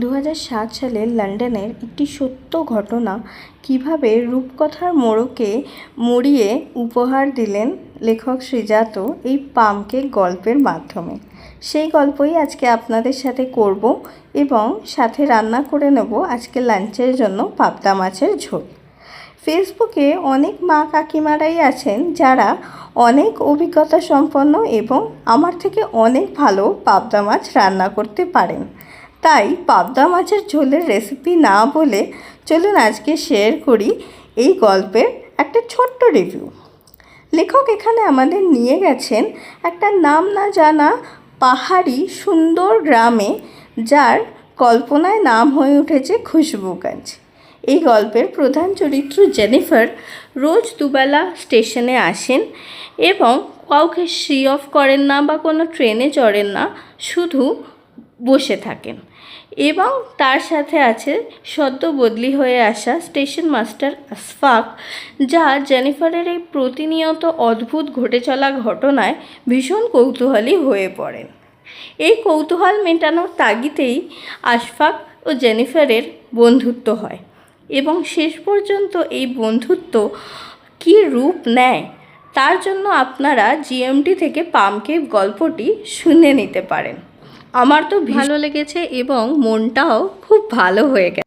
2007 সালে লন্ডনের একটি সত্য ঘটনা কিভাবে রূপকথার মোড়কে মুড়িয়ে উপহার দিলেন লেখক শ্রীজাত এই পামকেক গল্পের মাধ্যমে। সেই গল্পই আজকে আপনাদের সাথে করব এবং সাথে রান্না করে নেব আজকে লাঞ্চের জন্য পাবদা মাছের ঝোল। ফেসবুকে অনেক মা কাকিমারাই আছেন যারা অনেক অভিজ্ঞতা সম্পন্ন এবং আমার থেকে অনেক ভালো পাবদা মাছ রান্না করতে পারেন। তাই পাবদা মাছের ঝোলের রেসিপি না বলে চলুন আজকে শেয়ার করি এই গল্পের একটা ছোট্ট রিভিউ। লেখক এখানে আমাদের নিয়ে গেছেন একটা নাম না জানা পাহাড়ি সুন্দর গ্রামে, যার কল্পনায় নাম হয়ে উঠেছে খুশবুগঞ্জ। এই গল্পের প্রধান চরিত্র জেনিফার রোজ দুবেলা স্টেশনে আসেন এবং কাউকে সি অফ করেন না বা কোনো ট্রেনে চড়েন না, শুধু বসে থাকেন। এবং তার সাথে আছে সদ্য বদলি হয়ে আসা স্টেশন মাস্টার আশফাক, যা জেনিফারের এই প্রতিনিয়ত অদ্ভুত ঘটে চলা ঘটনায় ভীষণ কৌতূহলী হয়ে পড়েন। এই কৌতূহল মেটানোর তাগিদেই আশফাক ও জেনিফারের বন্ধুত্ব হয় এবং শেষ পর্যন্ত এই বন্ধুত্ব কী রূপ নেয় তার জন্য আপনারা জিএমটি থেকে পামকেক গল্পটি শুনে নিতে পারেন। আমার তো ভালো লেগেছে এবং মনটাও খুব ভালো হয়ে গেছে।